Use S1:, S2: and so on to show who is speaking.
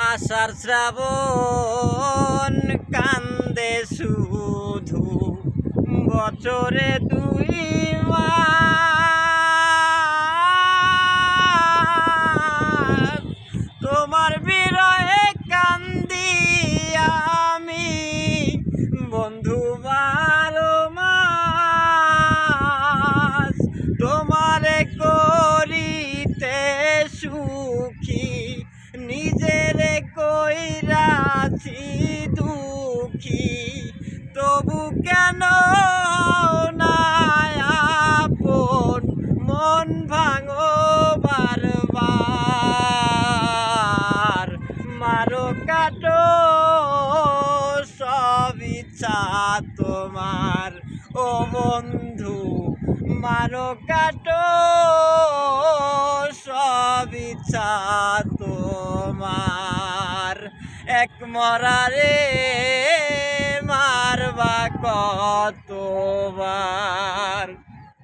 S1: আষাঢ় শ্রাবণ কান্দে শুধু বছরে দুই মাস, তোমার বিরহে কান্দি আমি বন্ধু বারো মাস। তোমারে করিতে সুখী নিজেরে কইরাছি দুঃখী, তবু কেন না আপন মন ভাঙো বারবার। মারো কাটো সব ইচ্ছা তোমার ও বন্ধু, মারো কাটো সব ইচ্ছা তোমার। এক মরারে মারবা কতবার।